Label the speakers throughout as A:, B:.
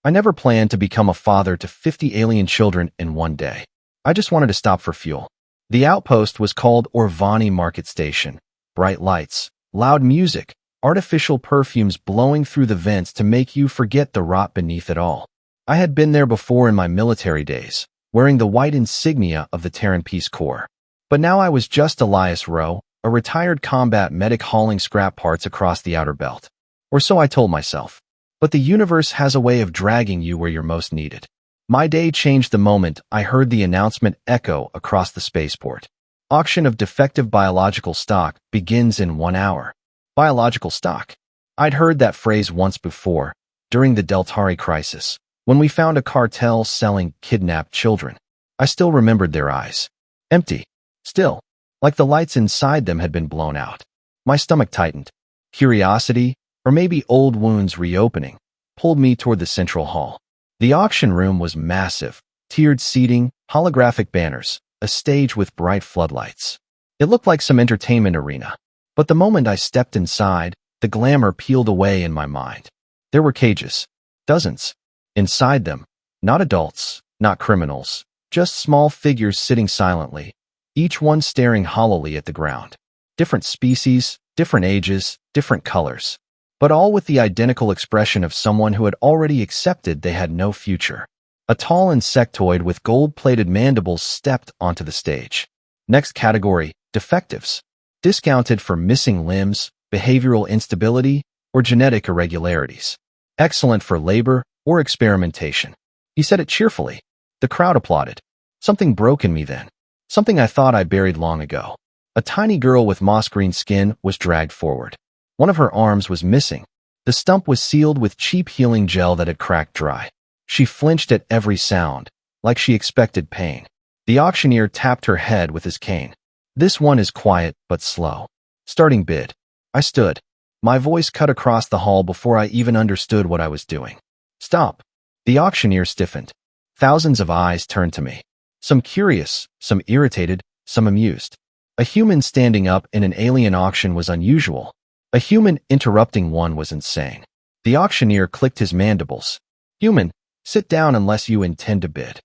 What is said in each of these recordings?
A: I never planned to become a father to 50 alien children in one day. I just wanted to stop for fuel. The outpost was called Orvani Market Station. Bright lights, loud music, artificial perfumes blowing through the vents to make you forget the rot beneath it all. I had been there before in my military days, wearing the white insignia of the Terran Peace Corps. But now I was just Elias Rowe, a retired combat medic hauling scrap parts across the outer belt. Or so I told myself. But the universe has a way of dragging you where you're most needed. My day changed the moment I heard the announcement echo across the spaceport. Auction of defective biological stock begins in 1 hour. Biological stock. I'd heard that phrase once before, during the Deltari crisis, when we found a cartel selling kidnapped children. I still remembered their eyes. Empty. Still. Like the lights inside them had been blown out. My stomach tightened. Curiosity, or maybe old wounds reopening, pulled me toward the central hall. The auction room was massive, tiered seating, holographic banners, a stage with bright floodlights. It looked like some entertainment arena. But the moment I stepped inside, the glamour peeled away in my mind. There were cages. Dozens. Inside them, not adults, not criminals, just small figures sitting silently, each one staring hollowly at the ground. Different species, different ages, different colors, but all with the identical expression of someone who had already accepted they had no future. A tall insectoid with gold-plated mandibles stepped onto the stage. Next category, defectives. Discounted for missing limbs, behavioral instability, or genetic irregularities. Excellent for labor or experimentation. He said it cheerfully. The crowd applauded. Something broke in me then. Something I thought I buried long ago. A tiny girl with moss-green skin was dragged forward. One of her arms was missing. The stump was sealed with cheap healing gel that had cracked dry. She flinched at every sound, like she expected pain. The auctioneer tapped her head with his cane. This one is quiet but slow. Starting bid. I stood. My voice cut across the hall before I even understood what I was doing. Stop. The auctioneer stiffened. Thousands of eyes turned to me. Some curious, some irritated, some amused. A human standing up in an alien auction was unusual. A human interrupting one was insane. The auctioneer clicked his mandibles. Human, sit down unless you intend to bid.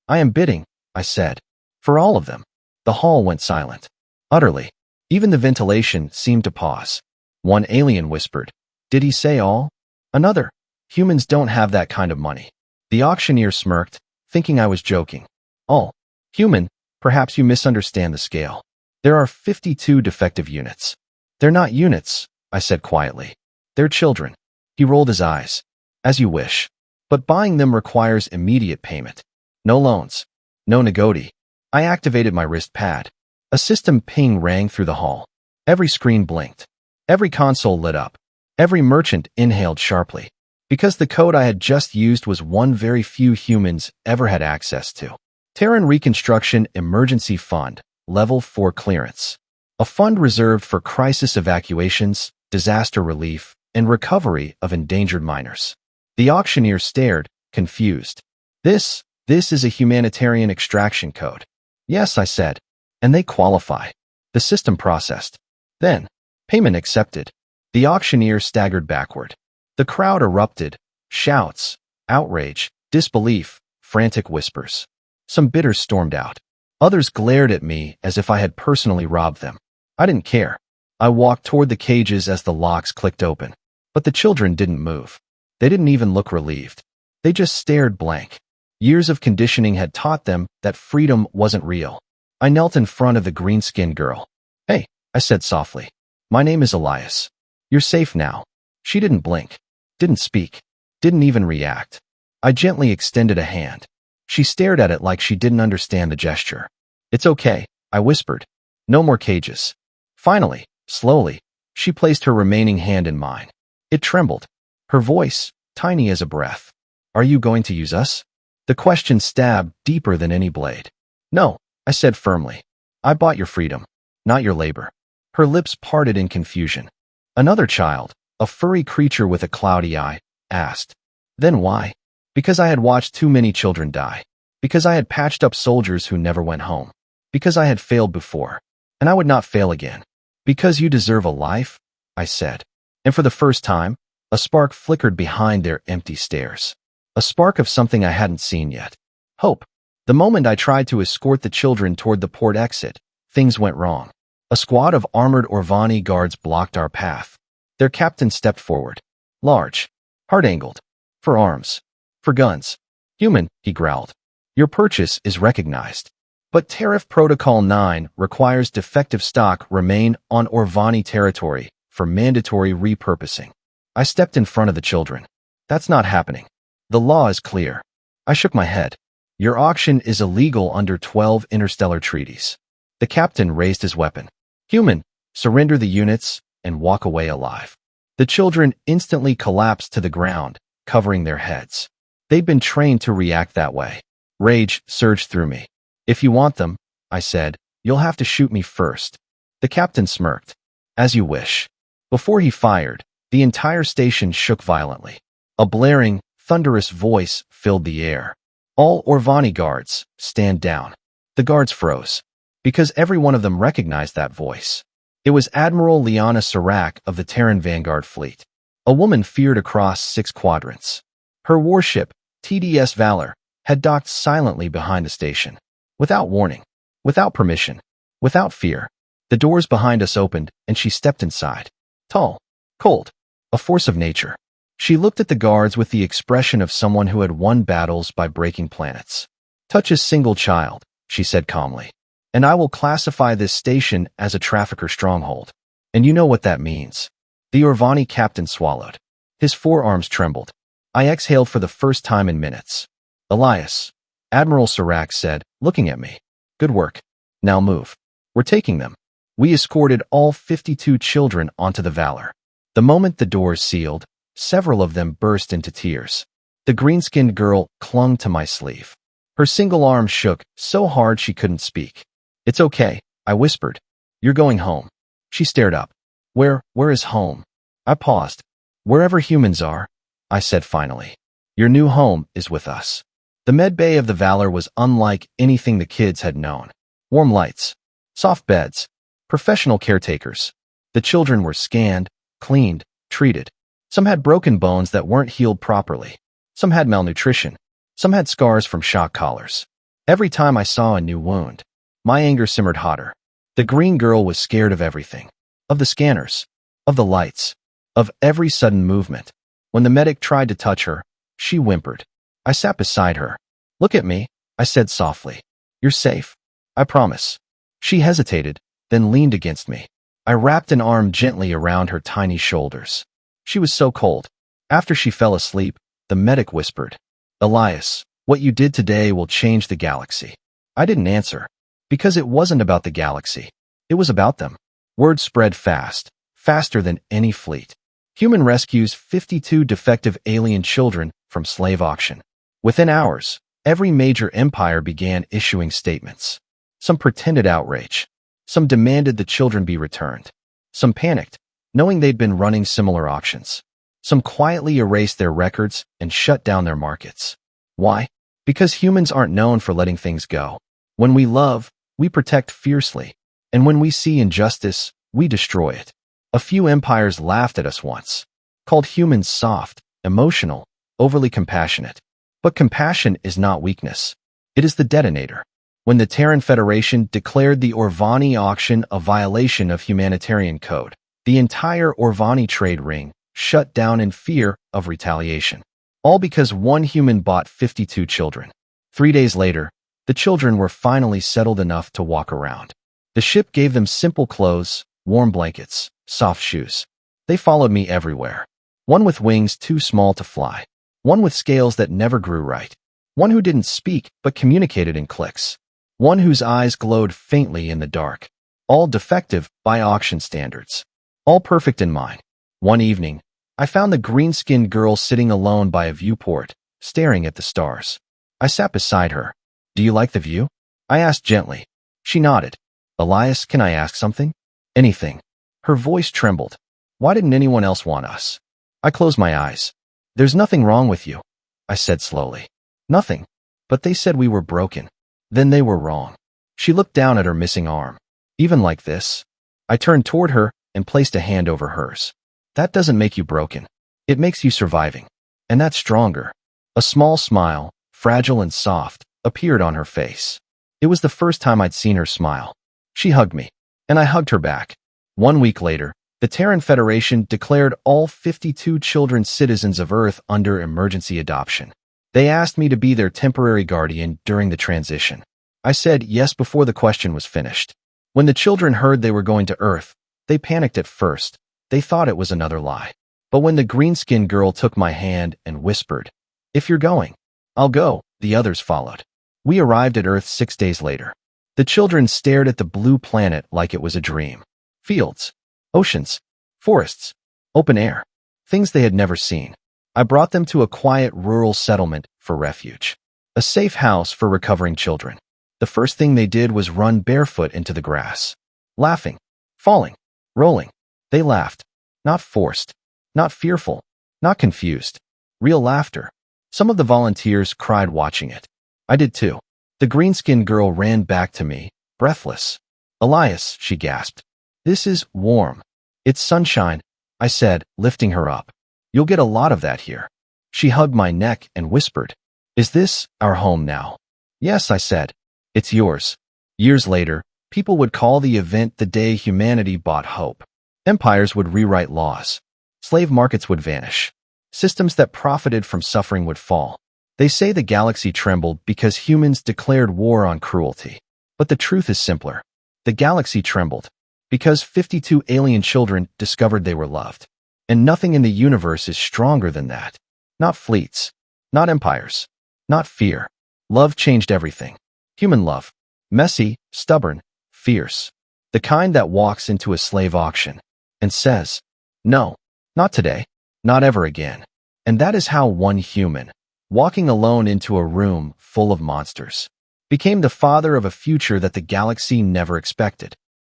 A: I am bidding, I said. For all of them. The hall went silent. Utterly. Even the ventilation seemed to pause. One alien whispered, "Did he say all?" Another, "Humans don't have that kind of money." The auctioneer smirked, thinking I was joking. All. Human, perhaps you misunderstand the scale. There are 52 defective units. They're not units, I said quietly. They're children. He rolled his eyes. As you wish. But buying them requires immediate payment. No loans. No negoti. I activated my wrist pad. A system ping rang through the hall. Every screen blinked. Every console lit up. Every merchant inhaled sharply. Because the code I had just used was one very few humans ever had access to. Terran Reconstruction Emergency Fund, Level 4 Clearance. A fund reserved for crisis evacuations, disaster relief, and recovery of endangered minors. The auctioneer stared, confused. This is a humanitarian extraction code. Yes, I said. And they qualify. The system processed. Then, payment accepted. The auctioneer staggered backward. The crowd erupted. Shouts, outrage, disbelief, frantic whispers. Some bidders stormed out. Others glared at me as if I had personally robbed them. I didn't care. I walked toward the cages as the locks clicked open. But the children didn't move. They didn't even look relieved. They just stared blank. Years of conditioning had taught them that freedom wasn't real. I knelt in front of the green-skinned girl. "Hey," I said softly. "My name is Elias. You're safe now." She didn't blink. Didn't speak. Didn't even react. I gently extended a hand. She stared at it like she didn't understand the gesture. "It's okay," I whispered. "No more cages." Finally, slowly, she placed her remaining hand in mine. It trembled. Her voice, tiny as a breath. "Are you going to use us?" The question stabbed deeper than any blade. "No," I said firmly. "I bought your freedom, not your labor." Her lips parted in confusion. Another child, a furry creature with a cloudy eye, asked. "Then why?" "Because I had watched too many children die. Because I had patched up soldiers who never went home. Because I had failed before. And I would not fail again." "Because you deserve a life?" I said. And for the first time, a spark flickered behind their empty stares. A spark of something I hadn't seen yet. Hope. The moment I tried to escort the children toward the port exit, things went wrong. A squad of armored Orvani guards blocked our path. Their captain stepped forward. Large. Hard-angled. For arms. For guns. Human, he growled. Your purchase is recognized. But Tariff Protocol 9 requires defective stock remain on Orvani territory for mandatory repurposing. I stepped in front of the children. That's not happening. The law is clear. I shook my head. Your auction is illegal under 12 interstellar treaties. The captain raised his weapon. Human, surrender the units and walk away alive. The children instantly collapsed to the ground, covering their heads. They'd been trained to react that way. Rage surged through me. If you want them, I said, you'll have to shoot me first. The captain smirked. As you wish. Before he fired, the entire station shook violently. A blaring, thunderous voice filled the air. All Orvani guards, stand down. The guards froze. Because every one of them recognized that voice. It was Admiral Liana Serac of the Terran Vanguard Fleet. A woman feared across 6 quadrants. Her warship, TDS Valor, had docked silently behind the station. Without warning, without permission, without fear. The doors behind us opened, and she stepped inside. Tall, cold, a force of nature. She looked at the guards with the expression of someone who had won battles by breaking planets. Touch a single child, she said calmly, and I will classify this station as a trafficker stronghold. And you know what that means. The Orvani captain swallowed. His forearms trembled. I exhaled for the first time in minutes. Elias, Admiral Serac said, looking at me. Good work. Now move. We're taking them. We escorted all 52 children onto the Valor. The moment the doors sealed, several of them burst into tears. The green-skinned girl clung to my sleeve. Her single arm shook so hard she couldn't speak. It's okay, I whispered. You're going home. She stared up. Where is home? I paused. Wherever humans are, I said finally. Your new home is with us. The med bay of the Valor was unlike anything the kids had known. Warm lights, soft beds, professional caretakers. The children were scanned, cleaned, treated. Some had broken bones that weren't healed properly. Some had malnutrition. Some had scars from shock collars. Every time I saw a new wound, my anger simmered hotter. The green girl was scared of everything. Of the scanners. Of the lights. Of every sudden movement. When the medic tried to touch her, she whimpered. I sat beside her. Look at me, I said softly. You're safe. I promise. She hesitated, then leaned against me. I wrapped an arm gently around her tiny shoulders. She was so cold. After she fell asleep, the medic whispered, Elias, what you did today will change the galaxy. I didn't answer. Because it wasn't about the galaxy. It was about them. Word spread fast, faster than any fleet. Human rescues 52 defective alien children from slave auction. Within hours, every major empire began issuing statements. Some pretended outrage. Some demanded the children be returned. Some panicked, knowing they'd been running similar auctions. Some quietly erased their records and shut down their markets. Why? Because humans aren't known for letting things go. When we love, we protect fiercely. And when we see injustice, we destroy it. A few empires laughed at us once. Called humans soft, emotional, overly compassionate. But compassion is not weakness. It is the detonator. When the Terran Federation declared the Orvani auction a violation of humanitarian code, the entire Orvani trade ring shut down in fear of retaliation. All because one human bought 52 children. 3 days later, the children were finally settled enough to walk around. The ship gave them simple clothes, warm blankets, soft shoes. They followed me everywhere. One with wings too small to fly. One with scales that never grew right. One who didn't speak but communicated in clicks. One whose eyes glowed faintly in the dark. All defective by auction standards. All perfect in mine. One evening, I found the green-skinned girl sitting alone by a viewport, staring at the stars. I sat beside her. Do you like the view? I asked gently. She nodded. Elias, can I ask something? Anything. Her voice trembled. Why didn't anyone else want us? I closed my eyes. There's nothing wrong with you, I said slowly. Nothing. But they said we were broken. Then they were wrong. She looked down at her missing arm. Even like this? I turned toward her and placed a hand over hers. That doesn't make you broken. It makes you surviving. And that's stronger. A small smile, fragile and soft, appeared on her face. It was the first time I'd seen her smile. She hugged me, and I hugged her back. 1 week later, the Terran Federation declared all 52 children citizens of Earth under emergency adoption. They asked me to be their temporary guardian during the transition. I said yes before the question was finished. When the children heard they were going to Earth, they panicked at first. They thought it was another lie. But when the green-skinned girl took my hand and whispered, "If you're going, I'll go," the others followed. We arrived at Earth 6 days later. The children stared at the blue planet like it was a dream. Fields, oceans, forests, open air, things they had never seen. I brought them to a quiet rural settlement for refuge, a safe house for recovering children. The first thing they did was run barefoot into the grass. Laughing, falling, rolling. They laughed, not forced, not fearful, not confused. Real laughter. Some of the volunteers cried watching it. I did too. The green-skinned girl ran back to me, breathless. "Elias," she gasped. "This is warm. It's sunshine," I said, lifting her up. "You'll get a lot of that here." She hugged my neck and whispered, "Is this our home now?" "Yes," I said. "It's yours." Years later, people would call the event the day humanity bought hope. Empires would rewrite laws. Slave markets would vanish. Systems that profited from suffering would fall. They say the galaxy trembled because humans declared war on cruelty. But the truth is simpler. The galaxy trembled because 52 alien children discovered they were loved. And nothing in the universe is stronger than that. Not fleets, not empires, not fear. Love changed everything. Human love. Messy, stubborn, fierce. The kind that walks into a slave auction and says, "No, not today, not ever again." And that is how one human, walking alone into a room full of monsters, became the father of a future that the galaxy never expected.